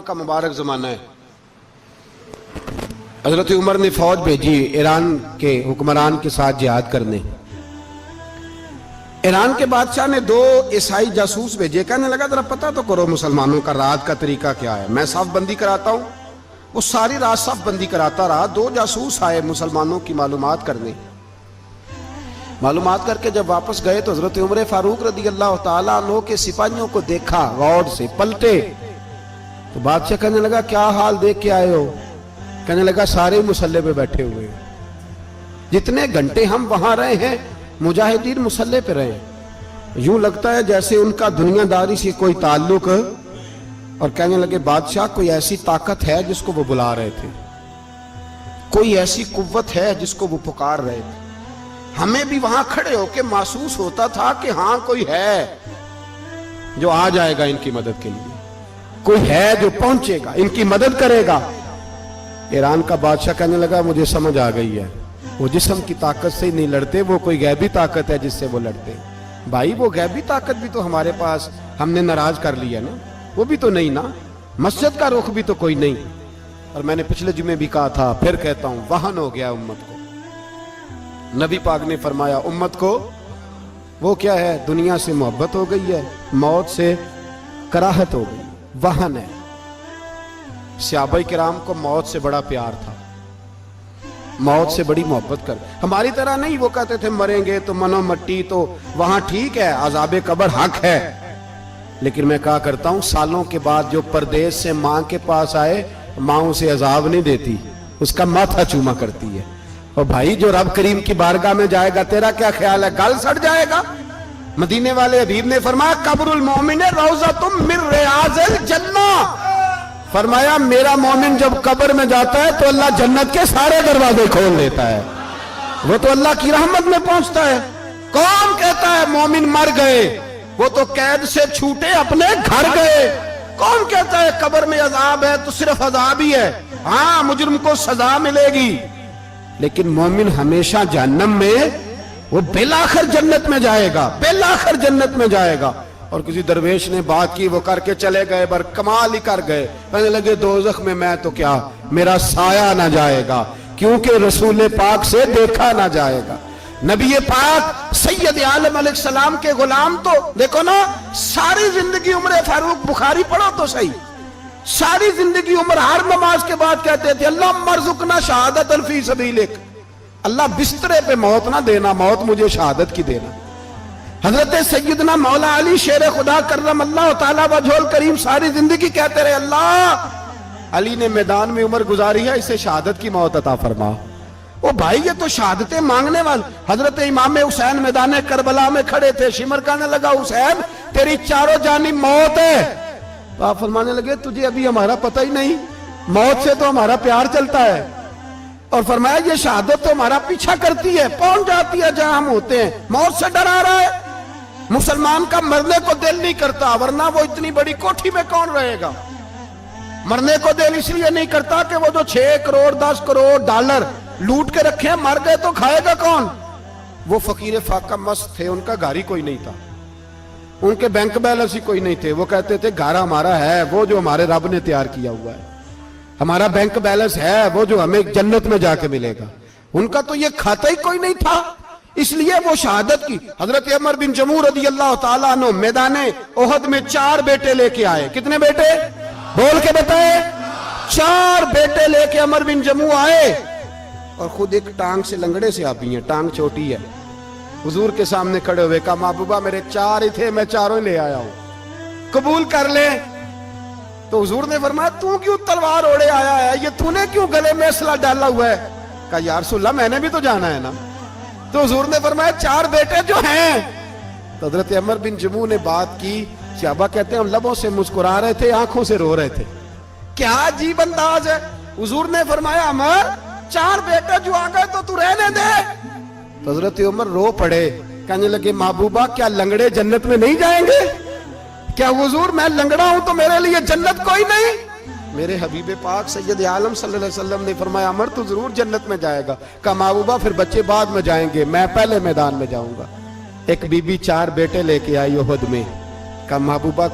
کا مبارک زمانہ ہے. حضرت عمر نے فوج بھیجی ایران کے حکمران کے ساتھ جہاد کرنے. ایران کے بادشاہ نے 2 عیسائی جاسوس بھیجے. کہنے لگا ذرا پتہ تو کرو مسلمانوں کا رات کا طریقہ کیا ہے, میں صف بندی کراتا ہوں. وہ ساری رات صف بندی کراتا رہا. 2 جاسوس آئے مسلمانوں کی معلومات کرنے. معلومات کر کے جب واپس گئے تو حضرت عمر فاروق رضی اللہ تعالیٰ عنہ کے سپاہیوں کو دیکھا, غور سے پلٹے. تو بادشاہ کہنے لگا کیا حال دیکھ کے آئے ہو؟ کہنے لگا سارے مسلح پہ بیٹھے ہوئے, جتنے گھنٹے ہم وہاں رہے ہیں مجاہدین مسلح پہ رہے ہیں, یوں لگتا ہے جیسے ان کا دنیا داری سے کوئی تعلق. اور کہنے لگے بادشاہ کوئی ایسی طاقت ہے جس کو وہ بلا رہے تھے, کوئی ایسی قوت ہے جس کو وہ پکار رہے تھے. ہمیں بھی وہاں کھڑے ہو کے محسوس ہوتا تھا کہ ہاں کوئی ہے جو آ جائے گا ان کی مدد کے لیے, کوئی ہے جو پہنچے گا ان کی مدد کرے گا. ایران کا بادشاہ کہنے لگا مجھے سمجھ آ گئی ہے, وہ جسم کی طاقت سے نہیں لڑتے, وہ کوئی غیبی طاقت ہے جس سے وہ لڑتے. بھائی وہ غیبی طاقت بھی تو ہمارے پاس ہم نے ناراض کر لیا نا, وہ بھی تو نہیں نا, مسجد کا رخ بھی تو کوئی نہیں. اور میں نے پچھلے جمعے بھی کہا تھا, پھر کہتا ہوں, وہن ہو گیا امت کو. نبی پاک نے فرمایا امت کو وہ کیا ہے, دنیا سے محبت ہو گئی ہے, موت سے کراہت ہو گئی, وہن ہے. صحابہ کرام کو موت سے بڑا پیار تھا, موت سے بڑی محبت کر. ہماری طرح نہیں, وہ کہتے تھے مریں گے تو منو مٹی, تو وہاں ٹھیک ہے عذاب قبر حق ہے, لیکن میں کہا کرتا ہوں سالوں کے بعد جو پردیس سے ماں کے پاس آئے, ماں اسے عذاب نہیں دیتی, اس کا ماتھا چوما کرتی ہے. اور بھائی جو رب کریم کی بارگاہ میں جائے گا تیرا کیا خیال ہے, گل سڑ جائے گا؟ مدینے والے حبیب نے فرمایا قبر المومن روضۃ من ریاض الجنہ. فرمایا میرا مومن جب قبر میں جاتا ہے تو اللہ جنت کے سارے دروازے کھول لیتا ہے, وہ تو اللہ کی رحمت میں پہنچتا ہے. کون کہتا ہے مومن مر گئے, وہ تو قید سے چھوٹے اپنے گھر گئے. کون کہتا ہے قبر میں عذاب ہے تو صرف عذاب ہی ہے, ہاں مجرم کو سزا ملے گی, لیکن مومن ہمیشہ جہنم میں, وہ بالآخر جنت میں جائے گا, بالآخر جنت میں جائے گا. اور کسی درویش نے بات کی, وہ کر کے چلے گئے, بر کمال ہی کر گئے. کہنے لگے دوزخ میں تو کیا, میرا سایہ نہ جائے گا, کیونکہ رسول پاک سے دیکھا نہ جائے گا. نبی پاک سید عالم علیہ السلام کے غلام تو دیکھو نا, ساری زندگی عمر فاروق, بخاری پڑھو تو صحیح, ساری زندگی عمر ہر نماز کے بعد کہتے تھے اللہم ارزقنا شہادت فی سبیلک, اللہ بسترے پہ موت نہ دینا, موت مجھے شہادت کی دینا. حضرت سیدنا مولا علی شیر خدا کرم اللہ تعالیٰ وجہ الکریم ساری زندگی کہتے رہے اللہ علی نے میدان میں عمر گزاری ہے, اسے شہادت کی موت عطا فرما. او بھائی یہ تو شہادتیں مانگنے والے. حضرت امام حسین میدان کربلا میں کھڑے تھے, شمر کہنے لگا حسین تیری چاروں جانب موت ہے. تو آپ فرمانے لگے تجھے ابھی ہمارا پتہ ہی نہیں, موت سے تو ہمارا پیار چلتا ہے. اور فرمایا یہ شہادت تو ہمارا پیچھا کرتی ہے, پہنچ جاتی ہے جہاں ہم ہوتے ہیں. موت سے ڈر آ رہا ہے, مسلمان کا مرنے کو دل نہیں کرتا, ورنہ وہ اتنی بڑی کوٹھی میں کون رہے گا. مرنے کو دل اس لیے نہیں کرتا کہ وہ جو 6 کروڑ 10 کروڑ ڈالر لوٹ کے رکھے, مر گئے تو کھائے گا کون. وہ فقیر فاقہ مست تھے, ان کا گھر ہی کوئی نہیں تھا, ان کے بینک بیلنس ہی کوئی نہیں تھے. وہ کہتے تھے گھر ہمارا ہے وہ جو ہمارے رب نے تیار کیا ہوا ہے, ہمارا بینک بیلنس ہے وہ جو ہمیں جنت میں جا کے ملے گا. ان کا تو یہ کھاتا ہی کوئی نہیں تھا, اس لیے وہ شہادت کی. حضرت عمر بن جموع رضی اللہ تعالیٰ عنہ میدان احد میں 4 بیٹے لے کے آئے. کتنے بیٹے بول کے بتائے؟ 4 بیٹے لے کے عمر بن جموع آئے, اور خود ایک ٹانگ سے لنگڑے سے آپ بھی ہیں, ٹانگ چھوٹی ہے. حضور کے سامنے کھڑے ہوئے کہا محبوبہ میرے 4 ہی تھے, میں 4 لے آیا ہوں, قبول کر لے. تو حضور نے فرمایا تو کیوں تلوار اوڑے آیا ہے, یہ تو نے کیوں گلے میں اسلحہ ڈالا ہوا ہے؟ کہا یا رسول اللہ میں نے بھی تو جانا ہے نا. تو حضور نے فرمایا 4 بیٹے جو ہیں. تو حضرت عمر بن جموع نے بات کی, صحابہ کہتے ہیں ہم لبوں سے مسکرا رہے تھے, آنکھوں سے رو رہے تھے. کیا عجیب انداز ہے. حضور نے فرمایا عمر 4 بیٹے جو آ گئے تو رہنے دے. تو حضرت عمر رو پڑے, کہنے لگے محبوبہ کیا لنگڑے جنت میں نہیں جائیں گے؟ کیا حضور میں لنگڑا ہوں تو میرے لیے جنت کوئی نہیں؟ میرے حبیب پاک سید عالم صلی اللہ علیہ وسلم نے فرمایا عمر تو ضرور جنت میں جائے گا. کہا محبوبہ پھر بچے بعد میں جائیں گے, میں پہلے میدان میں جاؤں گا. ایک بی بی 4 بیٹے لے کے آئی احد میں. کہا محبوبہ